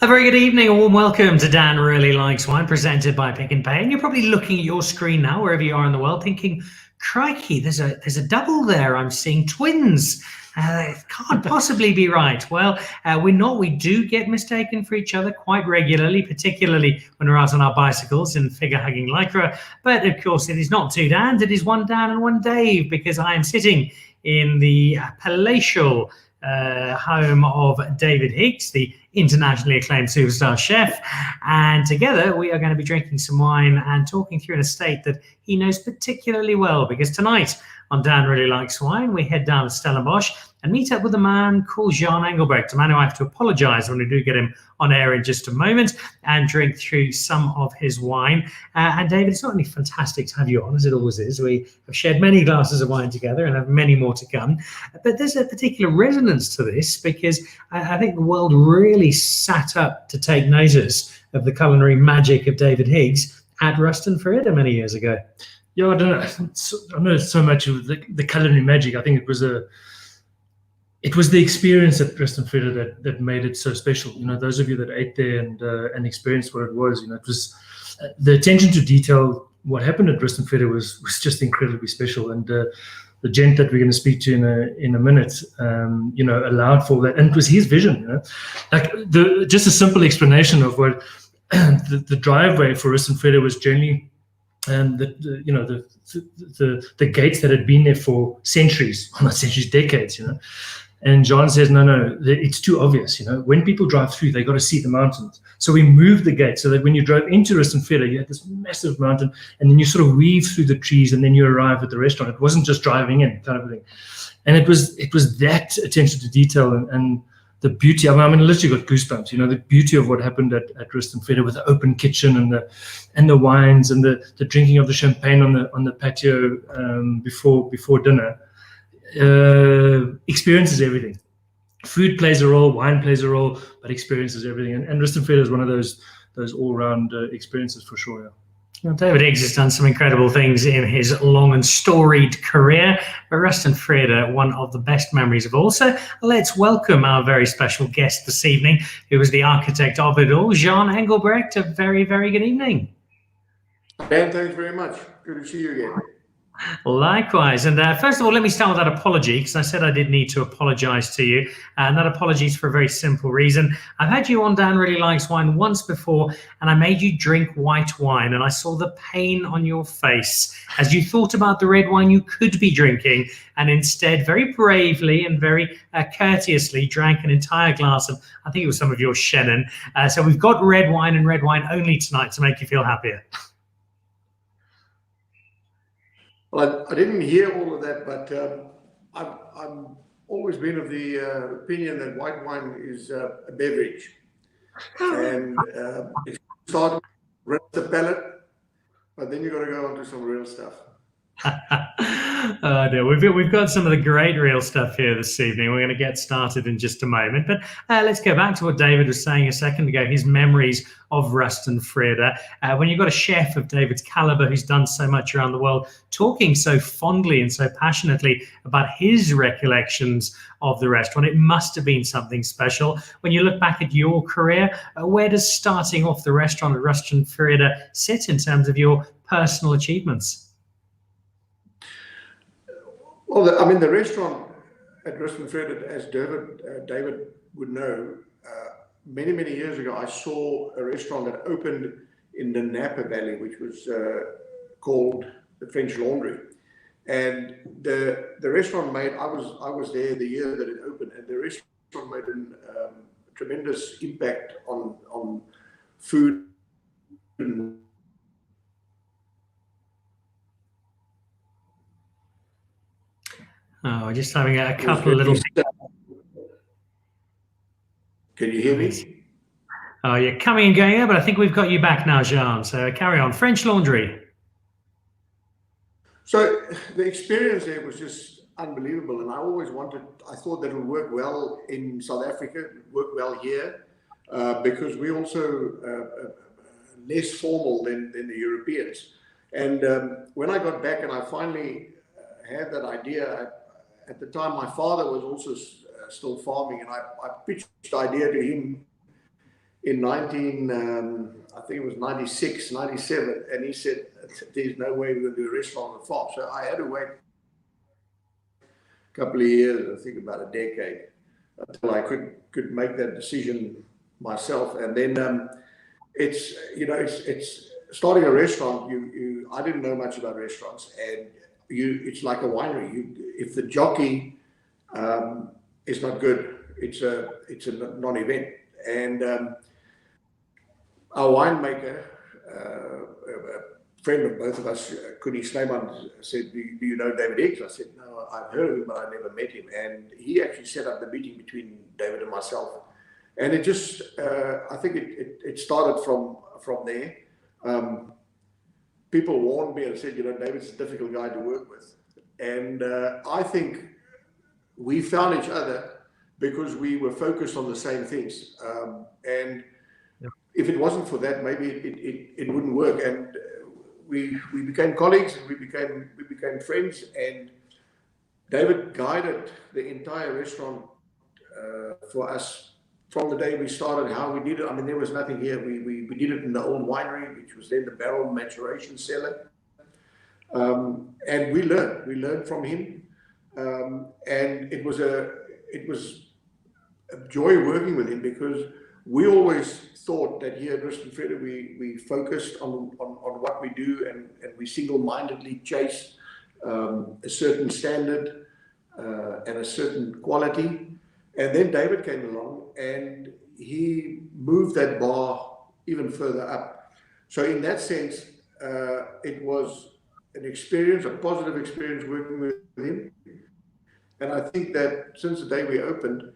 A very good evening, a warm welcome to Dan Really Likes Wine, presented by Pick and Pay. And you're probably looking at your screen now, wherever you are in the world, thinking, crikey, there's a double there. I'm seeing twins. It can't possibly be right. Well, we're not. We do get mistaken for each other quite regularly, particularly when we're out on our bicycles in figure-hugging lycra. But of course, it is not two Dans. It is one Dan and one Dave, because I am sitting in the palatial home of David Higgs, the internationally acclaimed superstar chef, and together we are going to be drinking some wine and talking through an estate that he knows particularly well, because tonight on Dan Really Likes Wine we head down to Stellenbosch and meet up with a man called Jean Engelbrecht, a man who I have to apologise when we do get him on air in just a moment, and drink through some of his wine. And David, it's not only fantastic to have you on, as it always is. We have shared many glasses of wine together and have many more to come. But there's a particular resonance to this, because I think the world really sat up to take notice of the culinary magic of David Higgs at Vrede many years ago. Yeah, I don't know so much of the culinary magic. I think it was the experience at Vrede that made it so special. You know, those of you that ate there and experienced what it was, you know, it was the attention to detail. What happened at Vrede was just incredibly special. And the gent that we're going to speak to in a minute, you know, allowed for that, and it was his vision. You know, like just a simple explanation of what the driveway for Vrede was generally. And the gates that had been there for centuries, well, not centuries, decades, you know. And John says, no, it's too obvious, you know. When people drive through, they got to see the mountains. So we moved the gate so that when you drove into Vrede, you had this massive mountain, and then you sort of weave through the trees, and then you arrive at the restaurant. It wasn't just driving in, kind of thing. And it was that attention to detail and the beauty. I mean, I literally got goosebumps. You know, the beauty of what happened at Vrede with the open kitchen and the wines and the drinking of the champagne on the patio before dinner. Experience is everything. Food plays a role, wine plays a role, but experience is everything. And Vrede is one of those all-round experiences for sure. Yeah. Well, David Higgs has done some incredible things in his long and storied career, but Vrede, one of the best memories of all. So let's welcome our very special guest this evening, who was the architect of it all, Jean Engelbrecht. A very, very good evening. Ben, thanks very much. Good to see you again. Likewise. And first of all, let me start with that apology, because I said I did need to apologize to you. And that apology is for a very simple reason. I've had you on Dan Really Likes Wine once before, and I made you drink white wine, and I saw the pain on your face as you thought about the red wine you could be drinking, and instead very bravely and very courteously drank an entire glass of, I think it was some of your Chenin. So we've got red wine and red wine only tonight to make you feel happier. Well, I didn't hear all of that, but I've always been of the opinion that white wine is a beverage. And it starts to rinse the palate, but then you've got to go on to some real stuff. Oh, no. We've got some of the great real stuff here this evening. We're going to get started in just a moment, but let's go back to what David was saying a second ago, his memories of Vrede. When you've got a chef of David's caliber who's done so much around the world, talking so fondly and so passionately about his recollections of the restaurant, it must have been something special. When you look back at your career, where does starting off the restaurant at Vrede sit in terms of your personal achievements? Well, I mean, the restaurant at Vrede, as David would know, many, many years ago, I saw a restaurant that opened in the Napa Valley, which was called the French Laundry. And the restaurant made, I was there the year that it opened, and the restaurant made a tremendous impact on food. Oh, we're just having a couple of little... Can you hear me? Oh, you're coming and going there, but I think we've got you back now, Jean. So carry on. French Laundry. So the experience there was just unbelievable. And I thought that it would work well in South Africa, it would work well here, because we also less formal than the Europeans. And when I got back and I finally had that idea, at the time my father was also still farming, and I pitched the idea to him in I think it was 96, 97, and he said, there's no way we're going to do a restaurant on the farm. So I had to wait a couple of years, I think about a decade, until I could make that decision myself. And then it's starting a restaurant. I didn't know much about restaurants, and it's like a winery. If the jockey is not good, it's a non-event. And our winemaker, a friend of both of us, Kuni Snyman, said, do you know David Higgs? I said, no, I've heard of him, but I never met him. And he actually set up the meeting between David and myself. And it just, I think it started from there. People warned me and said, David's a difficult guy to work with. And I think we found each other because we were focused on the same things. And if it wasn't for that, maybe it wouldn't work. And we became colleagues, and we became friends. And David guided the entire restaurant for us from the day we started, how we did it. I mean, there was nothing here. We did it in the old winery, which was then the barrel maturation cellar. And we learned from him. And it was a joy working with him, because we always thought that here at Vrede we focused on what we do, and we single-mindedly chase a certain standard and a certain quality. And then David came along and he moved that bar even further up. So in that sense, it was an experience, a positive experience working with him. And I think that since the day we opened,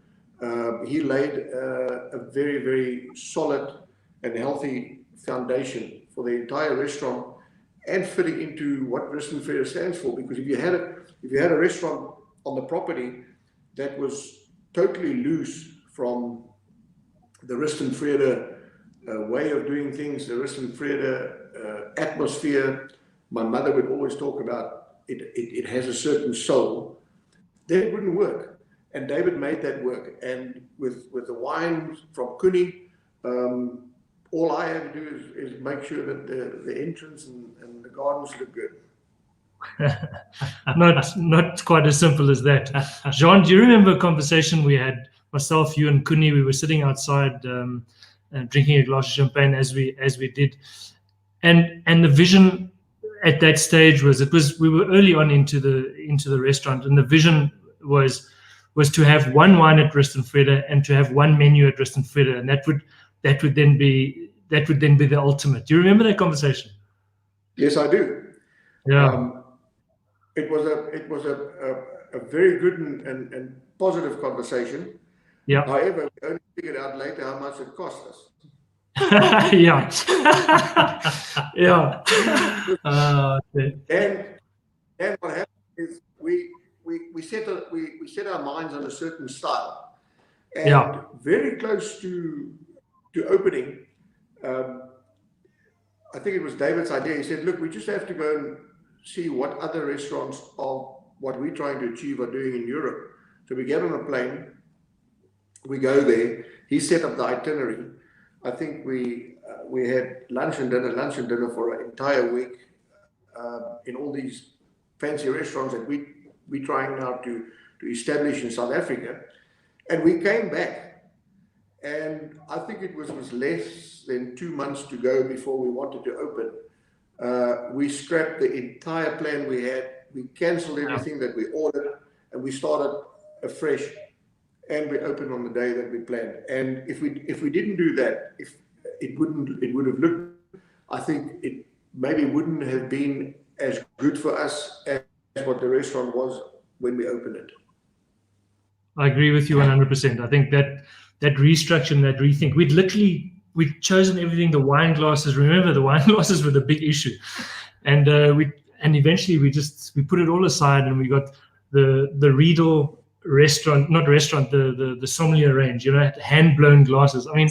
he laid a very, very solid and healthy foundation for the entire restaurant, and fitting into what Vrede stands for. Because if you had a restaurant on the property that was totally loose from the Vrede way of doing things, the Vrede atmosphere, my mother would always talk about it has a certain soul, then it wouldn't work. And David made that work. And with the wine from Kuni, all I have to do is make sure that the entrance and the gardens look good. Not quite as simple as that. Jean, do you remember a conversation we had, myself, you, and Kuni? We were sitting outside and drinking a glass of champagne as we did, and the vision at that stage was we were early on into the restaurant, and the vision was to have one wine at Vrede and to have one menu at Vrede, and that would then be the ultimate. Do you remember that conversation? Yes, I do. Yeah. It was a very good and positive conversation. Yeah. However, we only figured out later how much it cost us. Yeah. Yeah. And what happened is we set our minds on a certain style, and very close to opening, I think it was David's idea. He said, look, we just have to go and see what other restaurants of what we're trying to achieve are doing in Europe. So we get on a plane, we go there. He set up the itinerary. I think we had lunch and dinner for an entire week in all these fancy restaurants that we're trying now to establish in South Africa. And we came back, and I think it was less than 2 months to go before we wanted to open. We scrapped the entire plan we had. We cancelled everything that we ordered, and we started afresh. And we opened on the day that we planned. And if we didn't do that, it would have looked, I think it maybe wouldn't have been as good for us as what the restaurant was when we opened it. I agree with you 100%. I think that restructure and that rethink, we'd chosen everything. The wine glasses, remember, the wine glasses were the big issue, and eventually we put it all aside, and we got the Riedel the sommelier range, hand blown glasses. I mean,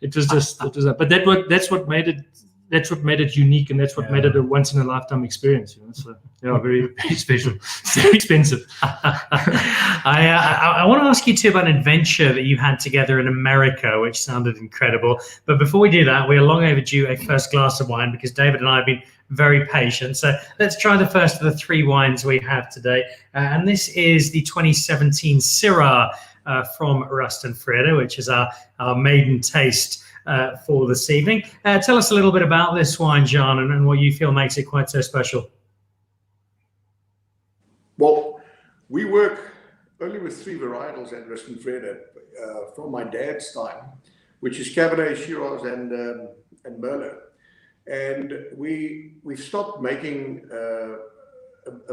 it was just but that's what made it that's what made it unique, and that's what made it a once in a lifetime experience. So very, very special. Very expensive. I want to ask you too about an adventure that you had together in America, which sounded incredible. But before we do that, we are long overdue a first glass of wine because David and I have been very patient. So let's try the first of the 3 wines we have today. And this is the 2017 Syrah from Rust and Vrede, which is our maiden taste for this evening. Tell us a little bit about this wine, Jean, and what you feel makes it quite so special. Well, we work only with 3 varietals at Rust and Vrede from my dad's time, which is Cabernet, Shiraz, and Merlot. And we've stopped making a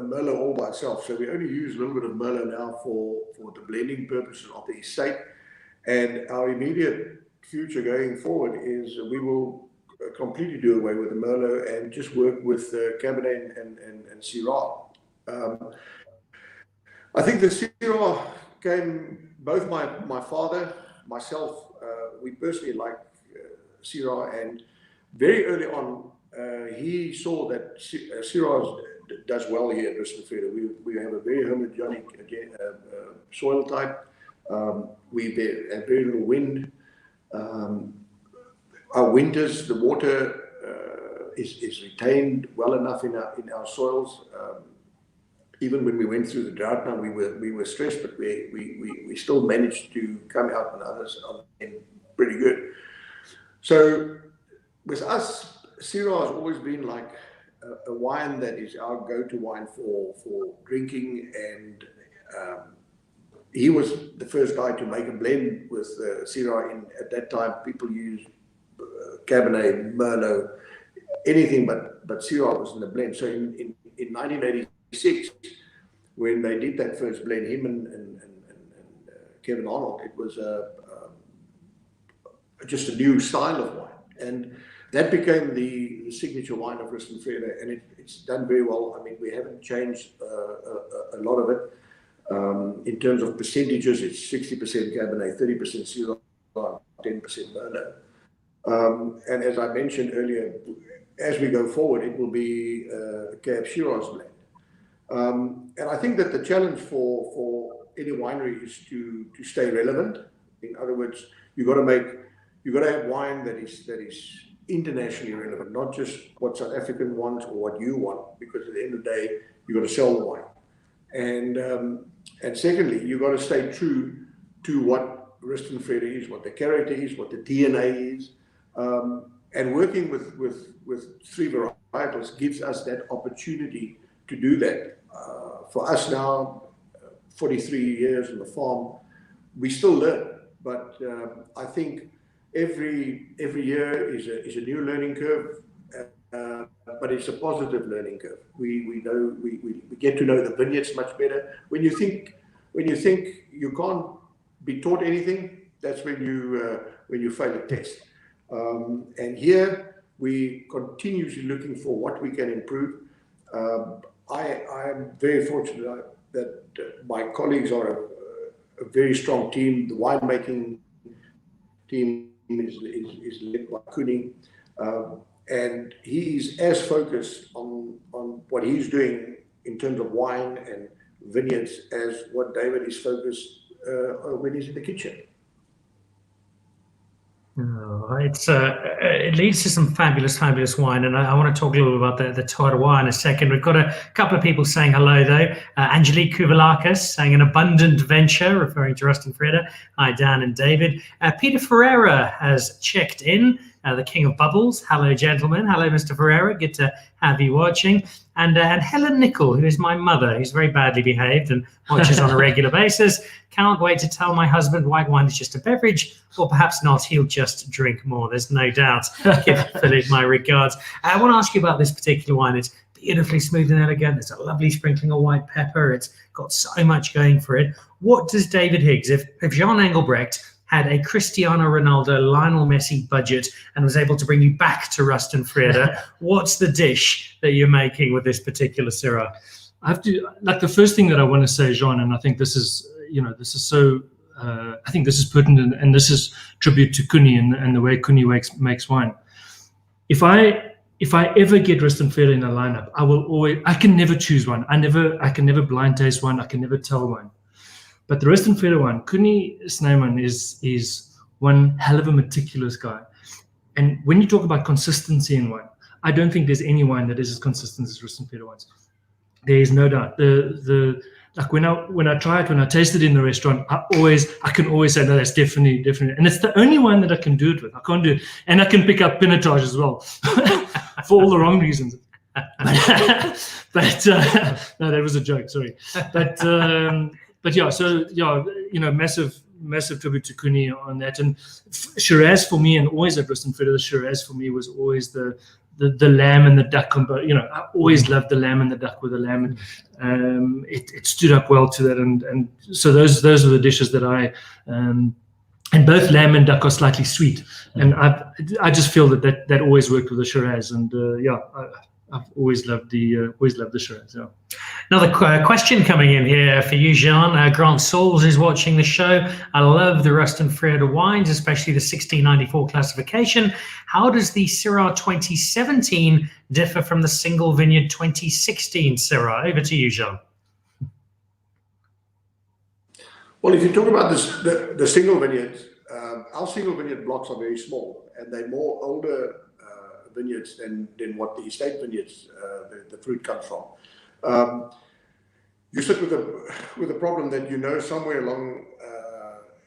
Merlot all by itself, so we only use a little bit of Merlot now for the blending purposes of the estate. And our immediate future going forward is we will completely do away with the Merlot and just work with Cabernet and Syrah. I think the Syrah came, both my father, myself, we personally like Syrah, and very early on he saw that Syrah does well here at Rust and Vrede. We have a very homogenic soil type. We have very little wind. Our winters, the water is retained well enough in our soils. Even when we went through the drought now, we were stressed, but we still managed to come out, and others are pretty good. So with us, Syrah has always been like a wine that is our go-to wine for drinking, and he was the first guy to make a blend with Syrah. At that time, people used Cabernet, Merlot, anything but Syrah was in the blend. So in 1986, when they did that first blend, him and Kevin Arnold, it was just a new style of wine, and that became the signature wine of Rust and Vrede, and it's done very well. I mean, we haven't changed a lot of it. In terms of percentages, it's 60% Cabernet, 30% Syrah, 10% Merlot. And as I mentioned earlier, as we go forward, it will be a Cab Shiraz blend. And I think that the challenge for any winery is to stay relevant. In other words, you got to have wine that is internationally relevant, not just what South African wants or what you want, because at the end of the day, you got to sell the wine. And secondly, you got to stay true to what Rust and Vrede is, what the character is, what the DNA is. And working with 3 varietals gives us that opportunity to do that. For us now, 43 years on the farm, we still learn, but I think every year is a new learning curve, but it's a positive learning curve. We know we get to know the vineyards much better. When you think you can't be taught anything, that's when you fail a test. And here we continuously looking for what we can improve. I'm very fortunate that my colleagues are a very strong team. The winemaking team is led by Kuni, and he's as focused on what he's doing in terms of wine and vineyards as what David is focused when he's in the kitchen. It leads to some fabulous wine, and I want to talk a little about the terroir in a second. We've got a couple of people saying hello, though. Angelique Kuvalakis saying an abundant venture, referring to Rust and Vrede. Hi, Dan and David. Peter Ferreira has checked in, the king of bubbles. Hello, gentlemen. Hello, Mr. Ferreira. Good to have you watching. And Helen Nicol, who is my mother, who's very badly behaved and watches on a regular basis. Can't wait to tell my husband white wine is just a beverage, or perhaps not, he'll just drink more. There's no doubt. Give Philip my regards. I want to ask you about this particular wine. It's beautifully smooth and elegant. There's a lovely sprinkling of white pepper. It's got so much going for it. What does David Higgs, if Jean Engelbrecht had a Cristiano Ronaldo, Lionel Messi budget and was able to bring you back to Rust and Vrede, what's the dish that you're making with this particular Syrah? I have to, like, the first thing that I want to say, Jean, and I think this is, so, I think this is pertinent, and this is tribute to Kuni and the way Kuni makes wine. if I ever get rust and Vrede in a lineup, I can never choose one. I can never blind taste one. I can never tell one. But the rust and Vrede one, Kuni Snyman is one hell of a meticulous guy. And when you talk about consistency in wine, I don't think there's any wine that is as consistent as rust and Vrede wines. There is no doubt. Like when I try it, when I taste it in the restaurant, I can always say, no, that's definitely, and it's the only one that I can do it with. I can't do it, and I can pick up Pinotage as well, for all the wrong reasons. But no, that was a joke. Sorry, but yeah. So yeah, massive tribute to Kuni on that. And Shiraz for me, and always at Rust and Vrede, the Shiraz for me was always the lamb and the duck combo. I always loved the lamb and the duck with the lamb. And, it stood up well to that. And so those are the dishes that I and both lamb and duck are slightly sweet. And I just feel that always worked with the Shiraz. And I've always loved the Shiraz. Yeah. Another question coming in here for you, Jean. Grant Sauls is watching the show. I love the Rust and Vrede wines, especially the 1694 classification. How does the Syrah 2017 differ from the single vineyard 2016 Syrah? Over to you, Jean. Well, if you talk about the single vineyards, our single vineyard blocks are very small, and they're more older vineyards than what the estate vineyards the fruit comes from. You sit with a problem that somewhere along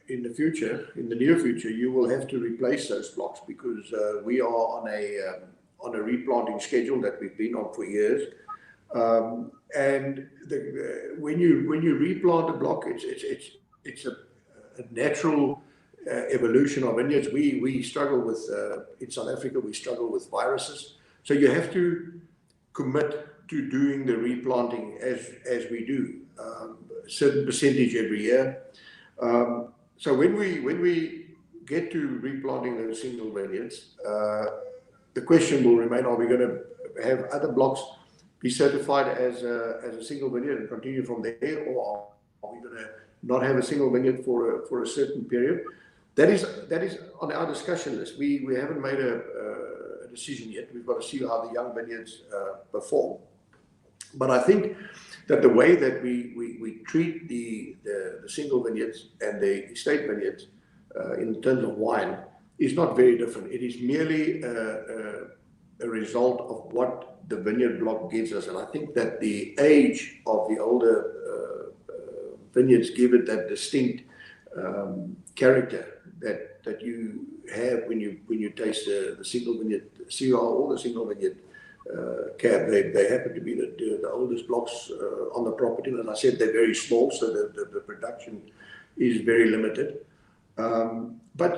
in the near future, you will have to replace those blocks, because we are on a replanting schedule that we've been on for years. And when you replant a block, it's a natural evolution of vineyards. We struggle with in South Africa, we struggle with viruses, so you have to commit to doing the replanting as we do, a certain percentage every year. So when we get to replanting those single vineyards, the question will remain: are we going to have other blocks be certified as a single vineyard and continue from there, or are we going to not have a single vineyard for a certain period? That is on our discussion list. We haven't made a decision yet. We've got to see how the young vineyards perform. But I think that the way that we treat the single vineyards and the estate vineyards in terms of wine is not very different. It is merely a result of what the vineyard block gives us. And I think that the age of the older vineyards give it that distinct character that you have when you taste the single vineyard Syrah or the single vineyard Cab. They happen to be the oldest blocks on the property, and as I said, they're very small, so the production is very limited. But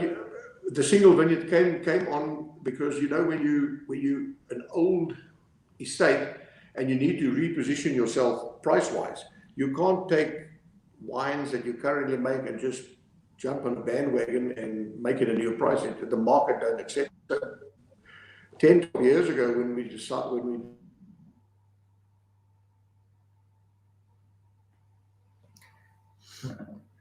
the single vineyard came on because when you an old estate and you need to reposition yourself price-wise, you can't take wines that you currently make and just jump on a bandwagon and make it a new price. The market don't accept it. 10 years ago, when we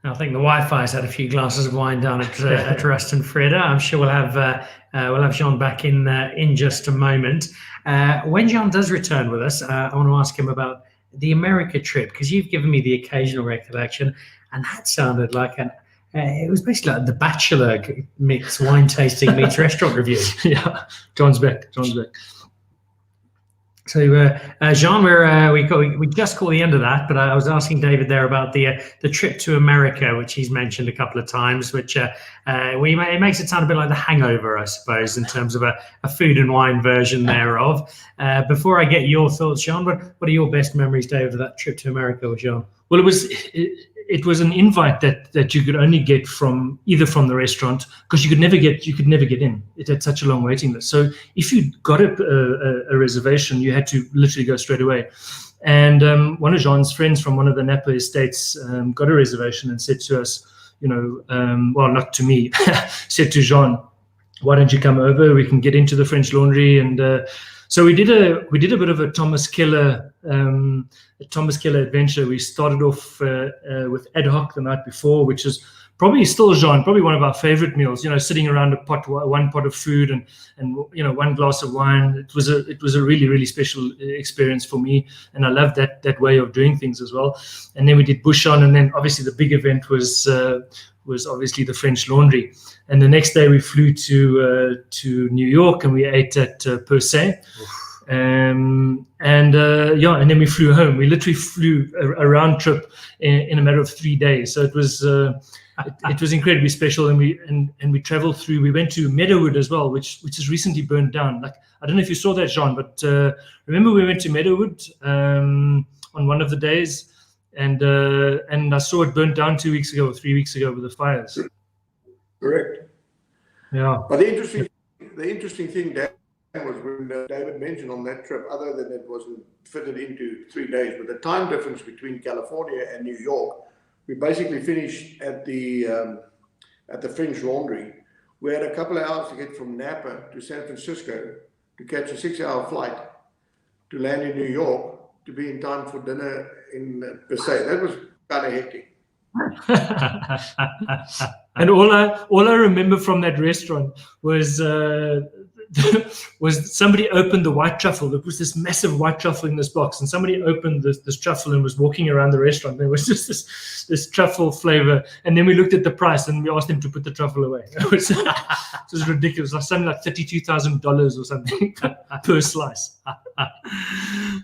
I think the Wi-Fi's had a few glasses of wine down at Rust and Vrede. I'm sure we'll have Jean back in just a moment. When Jean does return with us, I want to ask him about the America trip, because you've given me the occasional recollection, and that sounded like it was basically like The Bachelor meets wine tasting meets restaurant review. Yeah, John's back. So, Jean, we just caught the end of that, but I was asking David there about the trip to America, which he's mentioned a couple of times, which it makes it sound a bit like The Hangover, I suppose, in terms of a food and wine version thereof. Before I get your thoughts, Jean, what are your best memories, David, of that trip to America with Jean? Well, it was an invite that you could only get either from the restaurant, because you could never get in. It had such a long waiting list. So if you got a reservation, you had to literally go straight away. And one of Jean's friends from one of the Napa estates got a reservation and said to us, well, not to me, said to Jean, why don't you come over? We can get into the French Laundry and So we did a bit of a Thomas Keller adventure. We started off with ad hoc the night before, which is probably still, Jean, probably one of our favorite meals. Sitting around one pot of food and one glass of wine. It was a really, really special experience for me, and I loved that way of doing things as well. And then we did bush on, and then obviously the big event was obviously the French Laundry. And the next day we flew to New York, and we ate at Per Se. And then we flew home. We literally flew a round trip in a matter of 3 days. So it was incredibly special. And we traveled through. We went to Meadowood as well, which has recently burned down. Like, I don't know if you saw that, Jean, but remember we went to Meadowood on one of the days, and I saw it burnt down 2 weeks ago or 3 weeks ago with the fires. Correct. Yeah. But the interesting thing, Dan, was when David mentioned on that trip, other than it wasn't fitted into 3 days, but the time difference between California and New York, we basically finished at the French Laundry. We had a couple of hours to get from Napa to San Francisco to catch a 6-hour flight to land in New York to be in time for dinner in Per Se. That was kind of hectic. And all I remember from that restaurant was somebody opened the white truffle. There was this massive white truffle in this box, and somebody opened this truffle and was walking around the restaurant. There was just this truffle flavor, and then we looked at the price and we asked him to put the truffle away. It was ridiculous, like something like $32,000 or something per slice.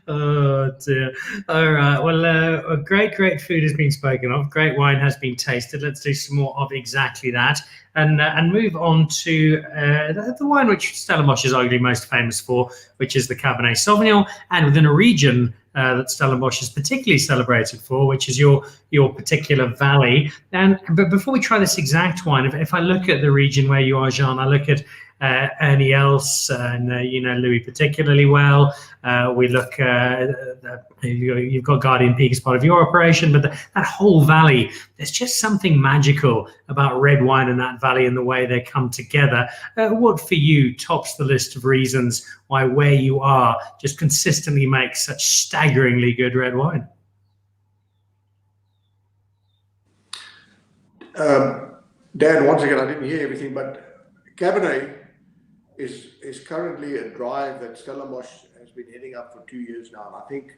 Oh dear. All right. Well, great food has been spoken of. Great wine has been tasted. Let's do some more of exactly that, and move on to the wine which Stellenbosch is arguably most famous for, which is the Cabernet Sauvignon, and within a region that Stellenbosch is particularly celebrated for, which is your particular valley. But before we try this exact wine, if I look at the region where you are, Jean, I look at Ernie Els and Louis particularly well. We look you've got Guardian Peak as part of your operation, but that whole valley, there's just something magical about red wine in that valley and the way they come together. What for you tops the list of reasons why where you are just consistently makes such staggeringly good red wine? Dan, once again, I didn't hear everything, but Cabernet is currently a drive that Stellenbosch has been heading up for 2 years now. And I think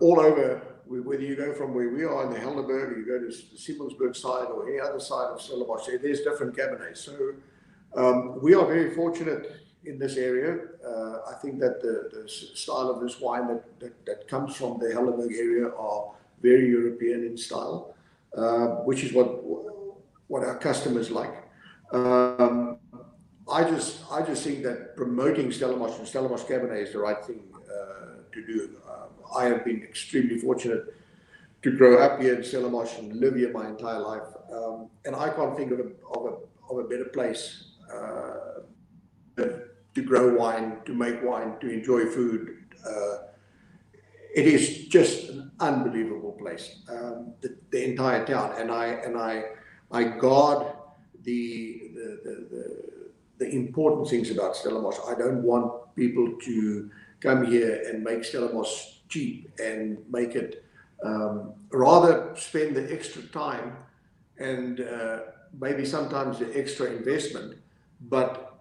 all over, whether you go from where we are in the Helderberg, or you go to the Siemensburg side or any other side of Stellenbosch, there's different Cabernets. So we are very fortunate in this area. I think that the style of this wine that comes from the Helderberg area are very European in style, which is what our customers like. I just think that promoting Stellenbosch and Stellenbosch Cabernet is the right thing to do. I have been extremely fortunate to grow up here in Stellenbosch and live here my entire life, and I can't think of a better place to grow wine, to make wine, to enjoy food. It is just an unbelievable place, the entire town, and I guard the important things about Stellenbosch. I don't want people to come here and make Stellenbosch cheap and make it, rather spend the extra time and maybe sometimes the extra investment, but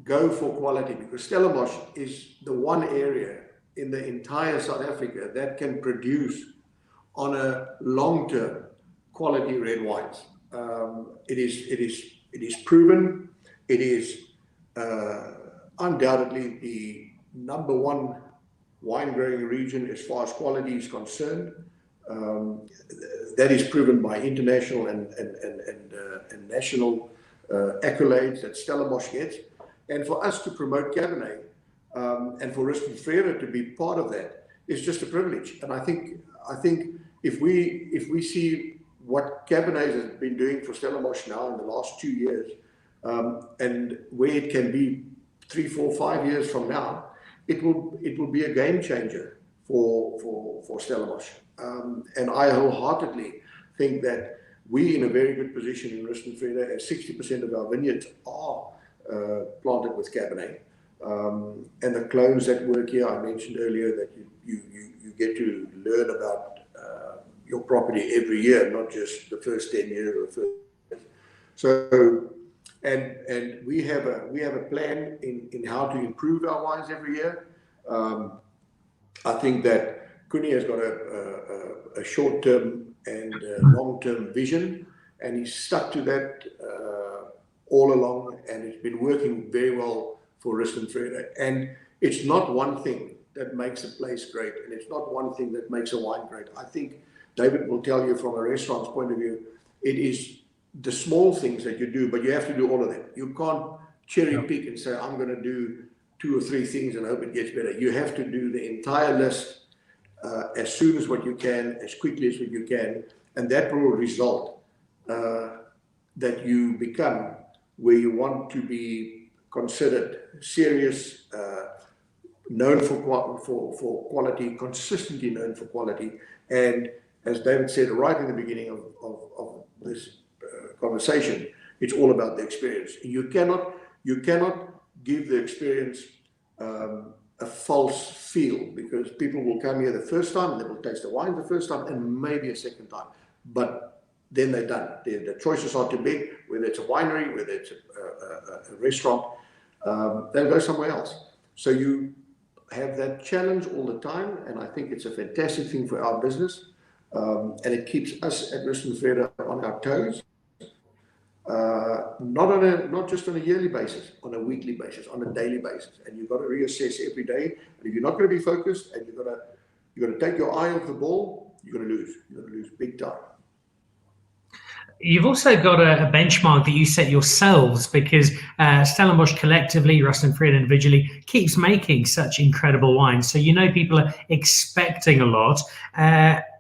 go for quality, because Stellenbosch is the one area in the entire South Africa that can produce on a long-term quality red wines. It is proven. It is undoubtedly the #1 wine growing region as far as quality is concerned. That is proven by international and national accolades that Stellenbosch gets. And for us to promote Cabernet and for Vrede to be part of that is just a privilege. And I think if we see what Cabernet has been doing for Stellenbosch now in the last 2 years, and where it can be 3, 4, 5 years from now, it will be a game changer for Stellenbosch. And I wholeheartedly think that we're in a very good position in Vrede, as 60% of our vineyards are planted with Cabernet. And the clones that work here, I mentioned earlier that you get to learn about your property every year, not just the first 10 years or the first. So, and we have a plan in how to improve our wines every year. I think that Kuni has got a short-term and long-term vision, and he's stuck to that all along, and it's been working very well for Vrede. And it's not one thing that makes a place great, and it's not one thing that makes a wine great. I think David will tell you from a restaurant's point of view, it is the small things that you do, but you have to do all of them. You can't cherry pick and say, I'm going to do 2 or 3 things and hope it gets better. You have to do the entire list as soon as what you can, as quickly as what you can, and that will result that you become where you want to be considered serious, known for quality, consistently known for quality. And as David said right in the beginning of this conversation, it's all about the experience. You cannot give the experience a false feel, because people will come here the first time and they will taste the wine the first time and maybe a second time, but then they're done. The choices are too big, whether it's a winery, whether it's a restaurant, they'll go somewhere else. So you have that challenge all the time, and I think it's a fantastic thing for our business, and it keeps us at Vrede on our toes. Not just on a yearly basis, on a weekly basis, on a daily basis, and you've got to reassess every day. And if you're not going to be focused, and you're going to take your eye off the ball, you're going to lose. You're going to lose big time. You've also got a benchmark that you set yourselves, because Stellenbosch collectively, Vrede individually, keeps making such incredible wines. So people are expecting a lot.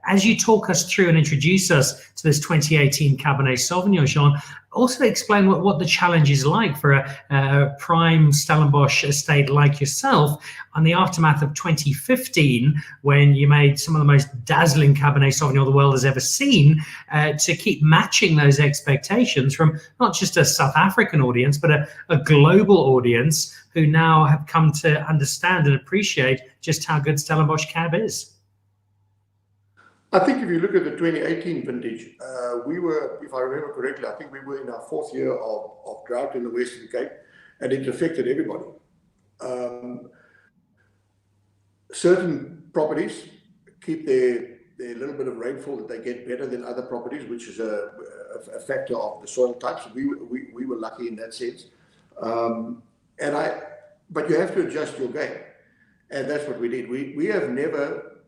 As you talk us through and introduce us to this 2018 Cabernet Sauvignon, Jean, also explain what the challenge is like for a prime Stellenbosch estate like yourself on the aftermath of 2015, when you made some of the most dazzling Cabernet Sauvignon the world has ever seen, to keep matching those expectations from not just a South African audience, but a global audience who now have come to understand and appreciate just how good Stellenbosch Cab is. I think if you look at the 2018 vintage, we were, if I remember correctly, I think we were in our 4th year of drought in the Western Cape, and it affected everybody. Certain properties keep their little bit of rainfall that they get better than other properties, which is a factor of the soil types. We were lucky in that sense. But you have to adjust your game, and that's what we did. We have never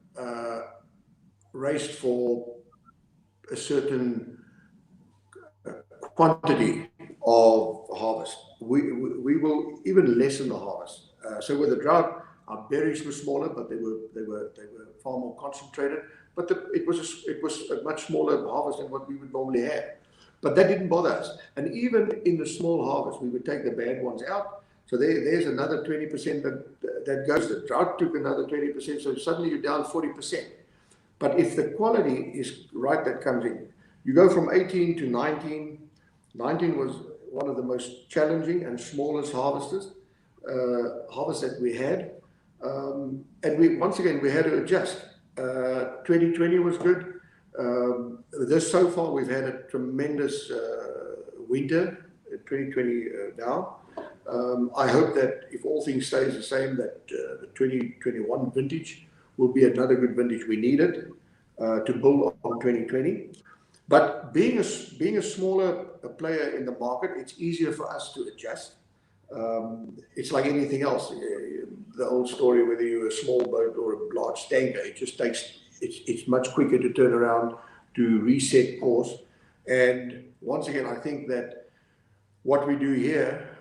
raced for a certain quantity of harvest. We will even lessen the harvest. So with the drought, our berries were smaller, but they were far more concentrated. But it was a much smaller harvest than what we would normally have. But that didn't bother us. And even in the small harvest, we would take the bad ones out. So there's another 20% that goes. The drought took another 20%. So suddenly you're down 40%. But if the quality is right that comes in, you go from 18 to 19. 19 was one of the most challenging and smallest harvests that we had. And once again, we had to adjust. 2020 was good. So far, we've had a tremendous winter, 2020 now. I hope that if all things stays the same, that the 2021 vintage will be another good vintage. We need it to build on 2020. But being a smaller player in the market, it's easier for us to adjust. It's like anything else. The old story, whether you're a small boat or a large tanker, it just takes, it's much quicker to turn around, to reset course. And once again, I think that what we do here,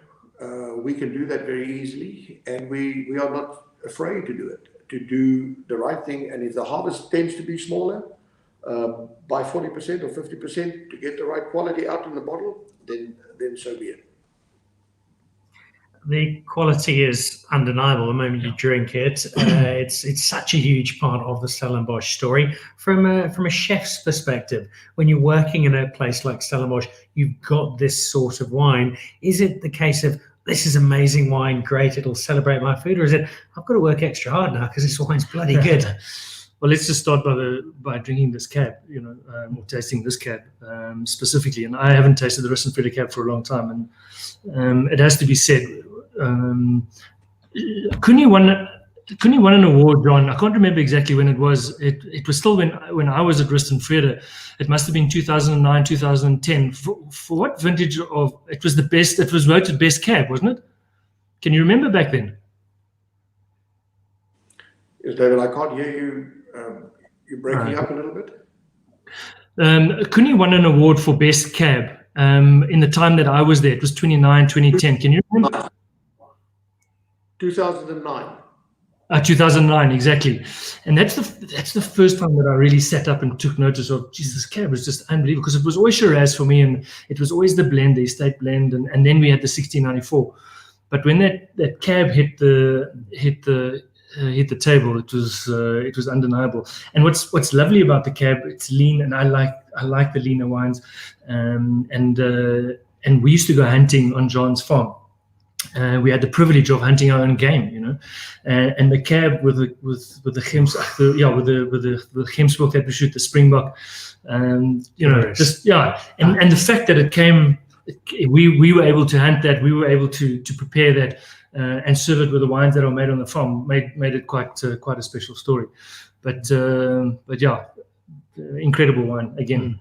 we can do that very easily, and we are not afraid to do it, to do the right thing. And if the harvest tends to be smaller, by 40% or 50% to get the right quality out in the bottle, then so be it. The quality is undeniable the moment you drink it. It's such a huge part of the Stellenbosch story. From a chef's perspective, when you're working in a place like Stellenbosch, you've got this sort of wine. Is it the case of this is amazing wine, great, it'll celebrate my food? Or is it, I've got to work extra hard now because this wine's bloody good? Well, let's just start by drinking this cab, or tasting this cab specifically. And I haven't tasted the Rust and Vrede cab for a long time, and it has to be said, Cooney won an award, John. I can't remember exactly when it was. It was still when I was at Rust and Vrede. It must have been 2009, 2010. For what vintage of? It was the best. It was voted best cab, wasn't it? Can you remember back then? Yes, David. I can't hear you. You're breaking up a little bit. Cooney won an award for best cab in the time that I was there. It was 2010. Can you remember? 2009. 2009, exactly. And that's the first time that I really sat up and took notice of, Jesus, this cab was just unbelievable, because it was always Shiraz for me, and it was always the blend, the estate blend, and then we had the 1694. But when that cab hit the table, it was undeniable. And what's lovely about the cab, it's lean, and I like the leaner wines. And we used to go hunting on John's farm. We had the privilege of hunting our own game, and the cab with the Gems, with the Gemsbok that we shoot, the Springbok, and the fact that it came, we were able to hunt that, we were able to prepare that, and serve it with the wines that are made on the farm, made it quite a special story. But yeah, incredible wine again.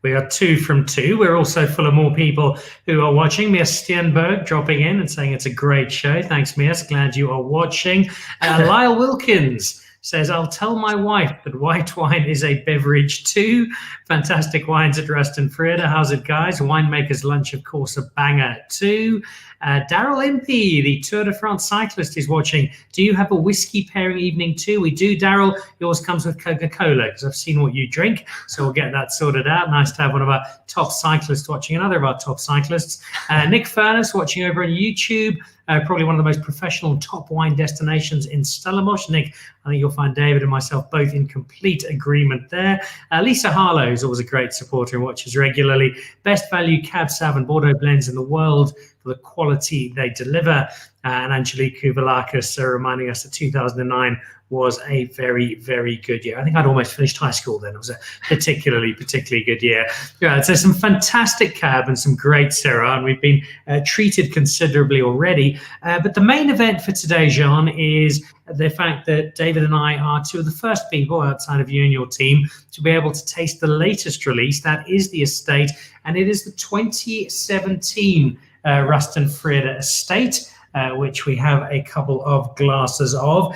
We are 2 from 2. We're also full of more people who are watching. Mia Steenberg dropping in and saying it's a great show. Thanks, Mia. Glad you are watching. Lyle Wilkins says, I'll tell my wife that white wine is a beverage too. Fantastic wines at Rust and Vrede. How's it, guys? Winemaker's Lunch, of course, a banger too. Daryl Impey, the Tour de France cyclist, is watching. Do you have a whiskey pairing evening too? We do, Daryl. Yours comes with Coca-Cola, because I've seen what you drink, so we'll get that sorted out. Nice to have one of our top cyclists watching, another of our top cyclists. Nick Furness watching over on YouTube. Probably one of the most professional top wine destinations in Stellenbosch. Nick, I think you'll find David and myself both in complete agreement there. Lisa Harlow is always a great supporter and watches regularly. Best value Cab Sav and Bordeaux blends in the world for the quality they deliver. And Angelique Kouvelakis reminding us that 2009 was a very, very good year. I think I'd almost finished high school then. It was a particularly good year. Yeah, so some fantastic cab and some great Syrah, and we've been treated considerably already. But the main event for today, Jean, is the fact that David and I are 2 of the first people outside of you and your team to be able to taste the latest release. That is the estate, and it is the 2017 Rust and Vrede estate. Which we have a couple of glasses of.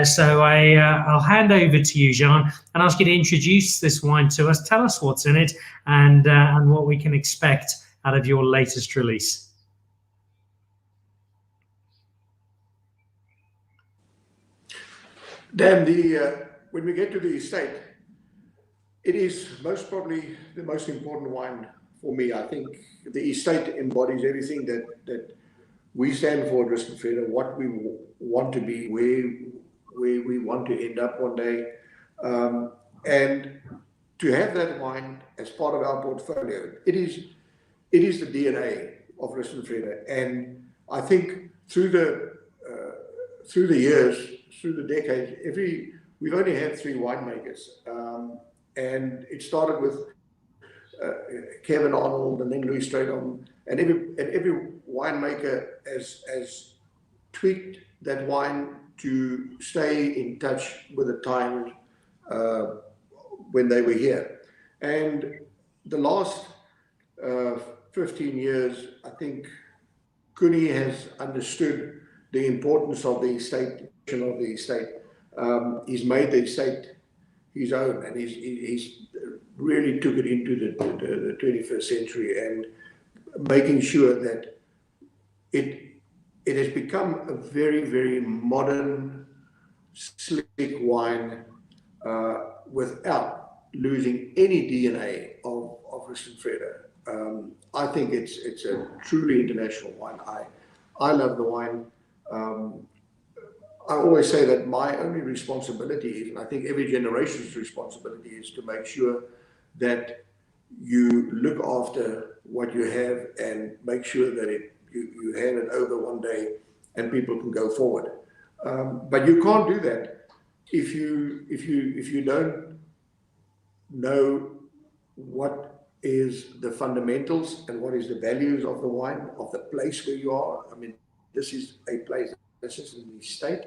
So I'll hand over to you, Jean, and ask you to introduce this wine to us. Tell us what's in it and what we can expect out of your latest release. Dan, when we get to the estate, it is most probably the most important wine for me. I think the estate embodies everything that we stand for at Rust and Vrede, what we want to be, where we want to end up one day. And to have that wine as part of our portfolio, it is the DNA of Rust and Vrede. And I think through the years, through the decades, we've only had 3 winemakers. And it started with Kevin Arnold and then Louis Stradon, and every winemaker has tweaked that wine to stay in touch with the time when they were here. And the last 15 years, I think Cooney has understood the importance of the estate. He's made the estate his own, and he's really took it into the 21st century, and making sure that it has become a very, very modern, slick wine without losing any DNA of Rust and Vrede. I think it's a truly international wine. I love the wine. I always say that my only responsibility is, and I think every generation's responsibility, is to make sure that you look after what you have and make sure that you hand it over one day and people can go forward. But you can't do that if you don't know what is the fundamentals and what is the values of the wine, of the place where you are. I mean, this is a place, this is an estate.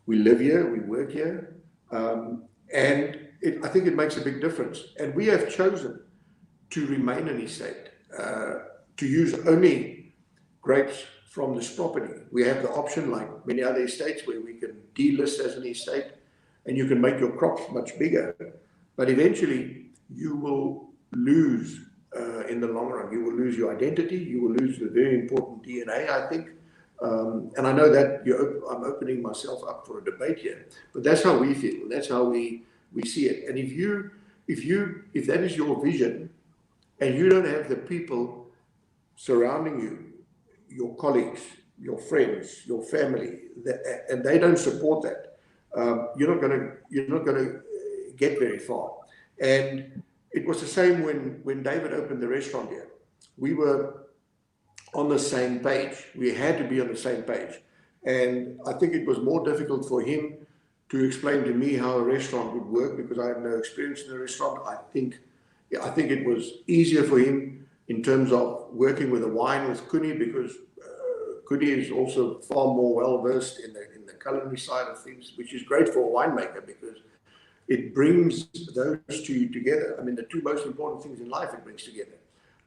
We live here, we work here, and I think it makes a big difference. And we have chosen to remain an estate, to use only grapes from this property. We have the option, like many other estates, where we can delist as an estate, and you can make your crops much bigger. But eventually, you will lose in the long run. You will lose your identity. You will lose the very important DNA, I think. And I know that I'm opening myself up for a debate here, but that's how we feel. That's how we see it. And if that is your vision, and you don't have the people surrounding you, your colleagues, your friends, your family, and they don't support that, you're not going to get very far. And it was the same when David opened the restaurant here. We were on the same page. We had to be on the same page. And I think it was more difficult for him to explain to me how a restaurant would work, because I have no experience in the restaurant. I think it was easier for him in terms of working with the wine with Kuni, because Kuni is also far more well versed in the culinary side of things, which is great for a winemaker because it brings those two together. I mean, the two most important things in life it brings together.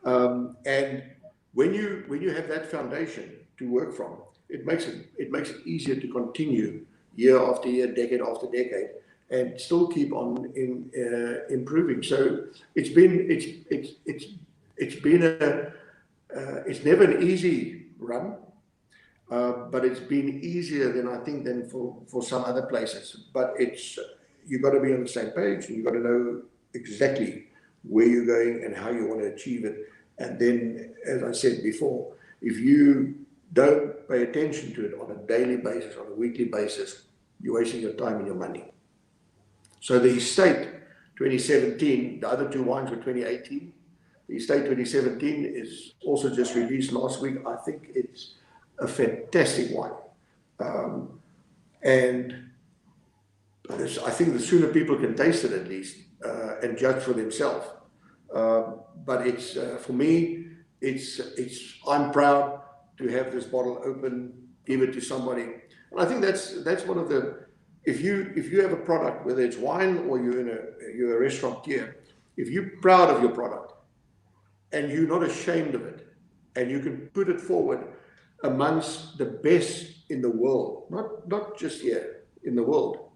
And when you have that foundation to work from, it makes it easier to continue year after year, decade after decade, and still keep on improving. So it's never an easy run, but it's been easier than for some other places. But you've got to be on the same page, and you've got to know exactly where you're going and how you want to achieve it. And then, as I said before, if you don't pay attention to it on a daily basis, on a weekly basis, you're wasting your time and your money. So the estate 2017, the other two wines were 2018. The estate 2017 is also just released last week. I think it's a fantastic wine. And I think the sooner people can taste it, at least, and judge for themselves. But it's for me, I'm proud to have this bottle open, give it to somebody. And I think that's one of the, if you have a product, whether it's wine or you're a restaurateur, if you're proud of your product and you're not ashamed of it, and you can put it forward amongst the best in the world, not just here, in the world,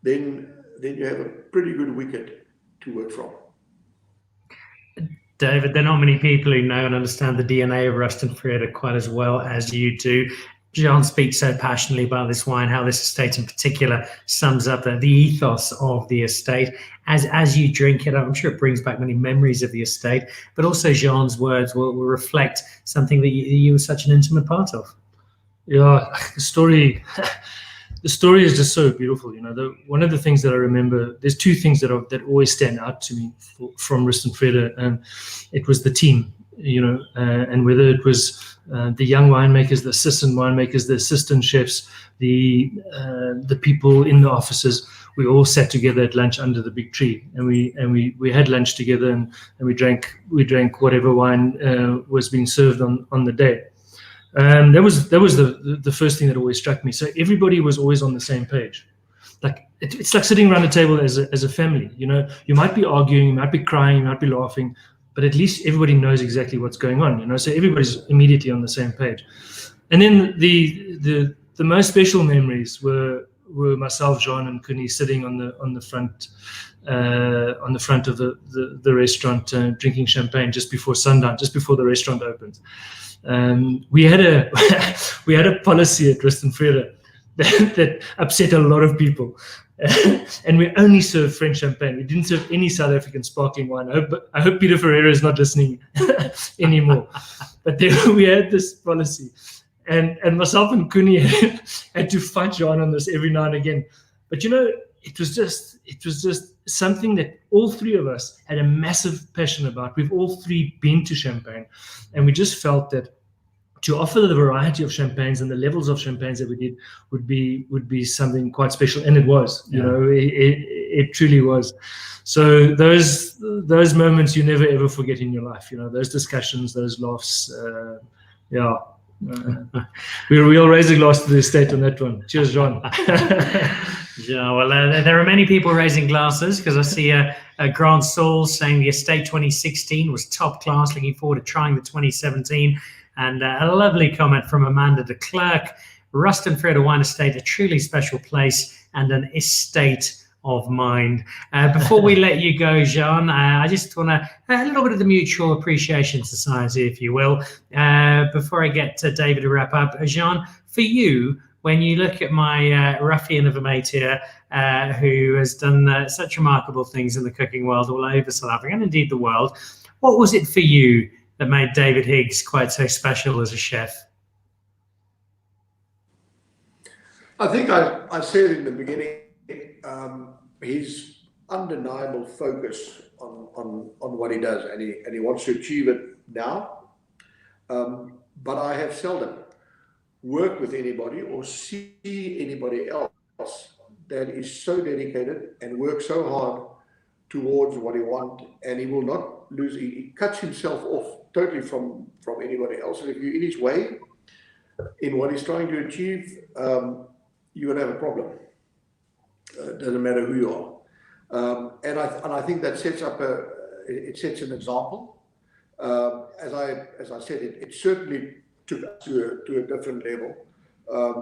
then you have a pretty good wicket to work from. David, there are not many people who know and understand the DNA of Rust and Vrede quite as well as you do. Jean speaks so passionately about this wine, how this estate in particular sums up the ethos of the estate. As you drink it, I'm sure it brings back many memories of the estate, but also Jean's words will reflect something that you were such an intimate part of. Yeah, the story is just so beautiful. You know, one of the things that I remember, there's two things that always stand out to me from Rust and Vrede, and it was the team. You know, and whether it was the young winemakers, the assistant winemakers, the assistant chefs, the people in the offices, we all sat together at lunch under the big tree, and we had lunch together, and we drank whatever wine was being served on the day. That was the first thing that always struck me. So everybody was always on the same page. Like it's like sitting around a table as a family. You know, you might be arguing, you might be crying, you might be laughing, but at least everybody knows exactly what's going on. You know, so everybody's immediately on the same page. And then the most special memories were myself, Jean, and Kuni sitting on the front of the restaurant, drinking champagne just before sundown, just before the restaurant opens. We had a policy at Rust and Vrede that upset a lot of people, and we only served French champagne. We didn't serve any South African sparkling wine. I hope Peter Ferreira is not listening anymore. But then we had this policy, and myself and Kuni had to fight Jean on this every now and again. But you know, it was just something that all three of us had a massive passion about. We've all three been to Champagne, and we just felt that to offer the variety of champagnes and the levels of champagnes that we did would be something quite special, and it was. You know, it truly was. So those moments you never ever forget in your life. You know, those discussions, those laughs. We'll raise a glass to the estate on that one. Cheers, Jean. Yeah, well, there are many people raising glasses, because I see a Grant Saul saying the estate 2016 was top class. Looking forward to trying the 2017. And a lovely comment from Amanda de Klerk. Ruston Vrede Wine Estate, a truly special place and an estate of mind. Before we let you go, Jean, I just want to a little bit of the Mutual Appreciation Society, if you will. Before I get to David to wrap up, Jean, for you, when you look at my ruffian of a mate here, who has done such remarkable things in the cooking world all over South Africa and indeed the world, what was it for you that made David Higgs quite so special as a chef? I think I said in the beginning, his undeniable focus on what he does, and he wants to achieve it now. But I have seldom worked with anybody or see anybody else that is so dedicated and works so hard towards what he wants, and he will not lose. He cuts himself off totally from anybody else. And if you're in his way in what he's trying to achieve, you're gonna have a problem. It doesn't matter who you are, and I think that sets up it sets an example. As I said, it certainly took us to a different level.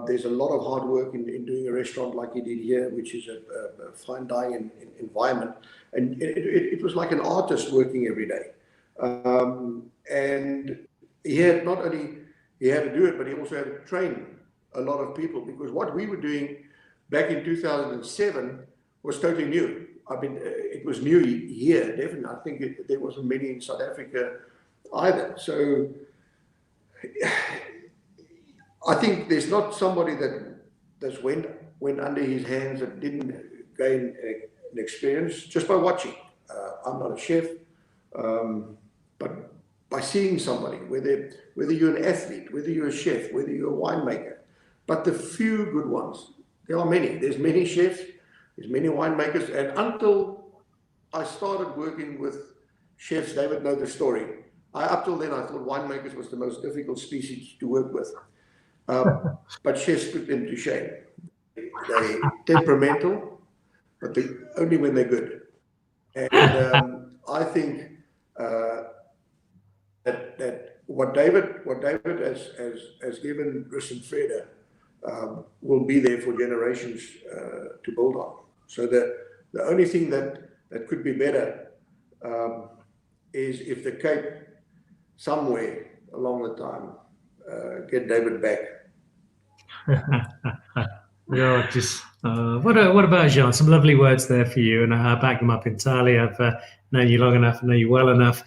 There's a lot of hard work in doing a restaurant like he did here, which is a fine dining environment, and it was like an artist working every day. And he had not only had to do it, but he also had to train a lot of people, because what we were doing back in 2007 was totally new. I mean, it was new here, definitely. I think there wasn't many in South Africa either. So I think there's not somebody that went under his hands that didn't gain an experience just by watching. I'm not a chef, but by seeing somebody, whether you're an athlete, whether you're a chef, whether you're a winemaker, but the few good ones, there are many. There's many chefs, there's many winemakers, and until I started working with chefs, David knows the story. Up till then, I thought winemakers was the most difficult species to work with. But chefs put them to shame. They're temperamental, but only when they're good. And I think that what David has given Ruston Vrede will be there for generations to build on. So the only thing that could be better is if the Cape somewhere along the time get David back. Yeah, just what about Jean? Some lovely words there for you, and I back them up entirely. I've known you long enough, know you well enough.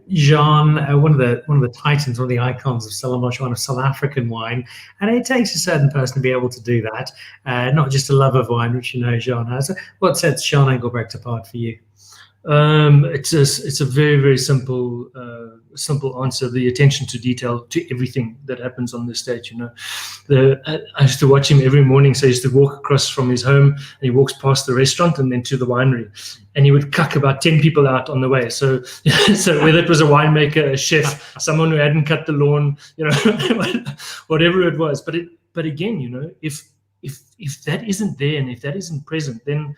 Jean, one of the titans, one of the icons of Stellenbosch, one of South African wine, and it takes a certain person to be able to do that. Not just a love of wine, which you know Jean has. What sets Jean Engelbrecht apart for you? It's a very, very simple answer. The attention to detail to everything that happens on the stage. You know, I used to watch him every morning. So I used to walk across from his home, and he walks past the restaurant and then to the winery, and he would cuck about 10 people out on the way. So whether it was a winemaker, a chef, someone who hadn't cut the lawn, you know, whatever it was. But again, you know, if that isn't there and if that isn't present, then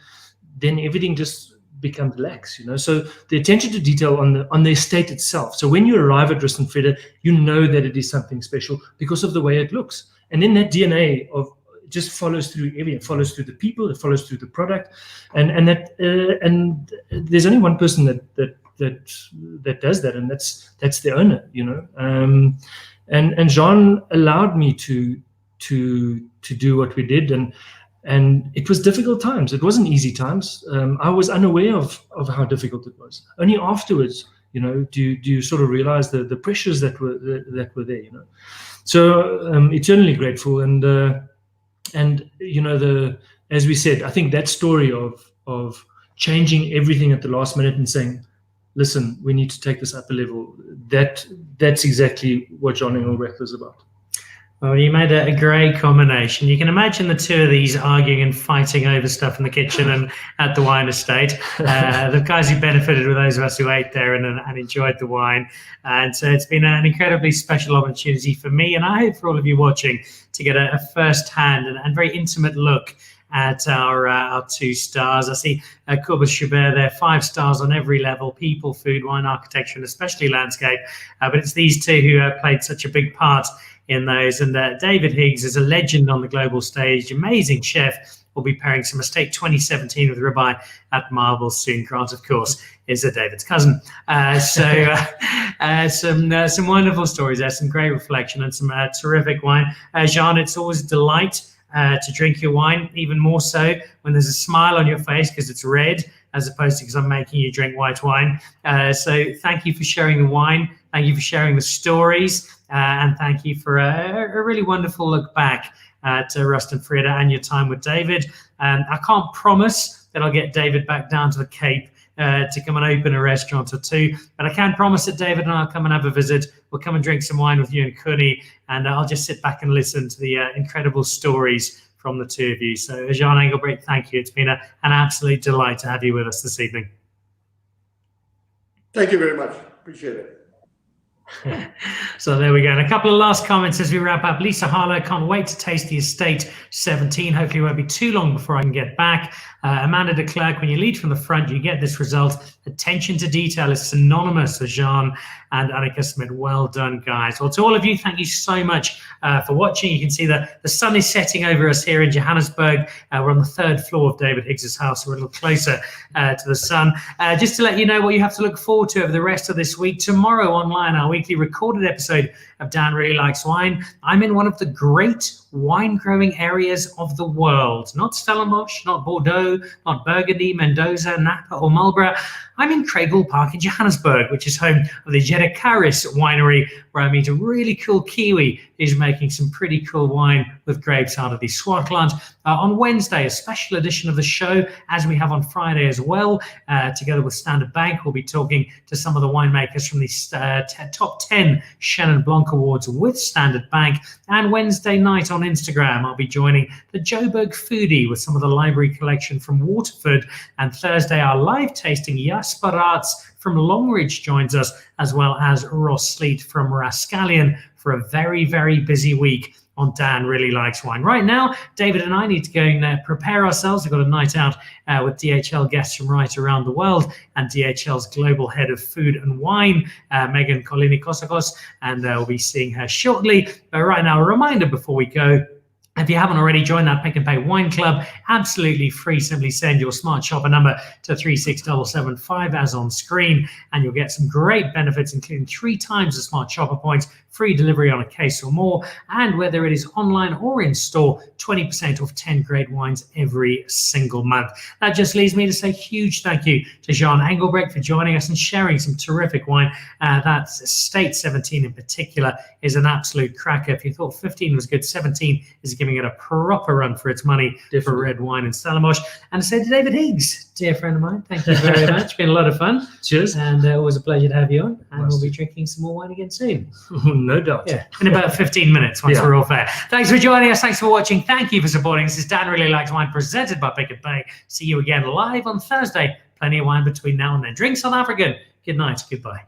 everything just becomes lax, you know. So the attention to detail on the estate itself. So when you arrive at Ruston Vrede, you know that it is something special because of the way it looks, and then that DNA of just follows through everything. It follows through the people, it follows through the product, and there's only one person that does that, and that's the owner, you know. And Jean allowed me to do what we did, and it was difficult times. It wasn't easy times. I was unaware of how difficult it was. Only afterwards, you know, do you sort of realize the pressures that were there, you know. So eternally grateful, and you know, as we said, I think that story of changing everything at the last minute and saying, listen, we need to take this up a level. That's exactly what Jean Engelbrecht was about. Well, you made a great combination. You can imagine the two of these arguing and fighting over stuff in the kitchen and at the wine estate. The guys who benefited were those of us who ate there and enjoyed the wine. And so it's been an incredibly special opportunity for me, and I hope for all of you watching, to get a first-hand and very intimate look at our 2 stars. I see Courbet Schubert there, 5 stars on every level: people, food, wine, architecture, and especially landscape. But it's these two who played such a big part in those. And David Higgs is a legend on the global stage, amazing chef. We'll be pairing some Estate 2017 with ribeye at Marble soon. Grant, of course, is David's cousin. Some wonderful stories there, some great reflection, and some terrific wine. Jean, it's always a delight to drink your wine, even more so when there's a smile on your face because it's red, as opposed to because I'm making you drink white wine. So thank you for sharing the wine. Thank you for sharing the stories. And thank you for a really wonderful look back at Rust and Vrede and your time with David. I can't promise that I'll get David back down to the Cape to come and open a restaurant or two, but I can promise that David and I'll come and have a visit. We'll come and drink some wine with you and Connie, and I'll just sit back and listen to the incredible stories from the two of you. So Jean Engelbrecht, thank you. It's been an absolute delight to have you with us this evening. Thank you very much. Appreciate it. So there we go. And a couple of last comments as we wrap up. Lisa Harlow, can't wait to taste the Estate 17. Hopefully it won't be too long before I can get back. Amanda de Klerk, when you lead from the front, you get this result. Attention to detail is synonymous with Jean and Annika Smith. Well done, guys. Well, to all of you, thank you so much for watching. You can see that the sun is setting over us here in Johannesburg. We're on the 3rd floor of David Higgs's house. We're a little closer to the sun. Just to let you know what you have to look forward to over the rest of this week. Tomorrow online, our weekly recorded episode of Dan Really Likes Wine. I'm in one of the great wine growing areas of the world. Not Stellenbosch, not Bordeaux, not Burgundy, Mendoza, Napa or Marlborough. I'm in Craighall Park in Johannesburg, which is home of the Jedikaris winery, where I meet a really cool Kiwi who's making some pretty cool wine with grapes out of the Swartland. On Wednesday, a special edition of the show, as we have on Friday as well, together with Standard Bank. We'll be talking to some of the winemakers from the top 10 Chenin Blanc Awards with Standard Bank. And Wednesday night on Instagram, I'll be joining the Joburg Foodie with some of the library collection from Waterford. And Thursday, our live tasting Jasper Arts from Longridge joins us, as well as Ross Sleet from Rascallion, for a very, very busy week on Dan Really Likes Wine. Right now, David and I need to go and prepare ourselves. We've got a night out with DHL guests from right around the world and DHL's global head of food and wine, Megan Kolini-Kosakos, and we'll be seeing her shortly. But right now, a reminder before we go, if you haven't already joined that Pick and Pay Wine Club, absolutely free. Simply send your smart shopper number to 36775 as on screen, and you'll get some great benefits, including 3 times the smart shopper points, free delivery on a case or more, and whether it is online or in store, 20% off 10 great wines every single month. That just leaves me to say huge thank you to Jean Engelbrecht for joining us and sharing some terrific wine. That Estate 17 in particular is an absolute cracker. If you thought 15 was good, 17 is giving it a proper run for its money for red wine in Stellenbosch. And so to David Higgs, dear friend of mine, thank you very much. Been a lot of fun. Cheers. And always a pleasure to have you on. And we'll be drinking some more wine again soon. No doubt. Yeah, in about 15 minutes once we're all fair. Thanks for joining us. Thanks for watching. Thank you for supporting. This is Dan Really Likes Wine, presented by Pick and Pay. See you again live on Thursday. Plenty of wine between now and then. Drink South African. Good night. Goodbye.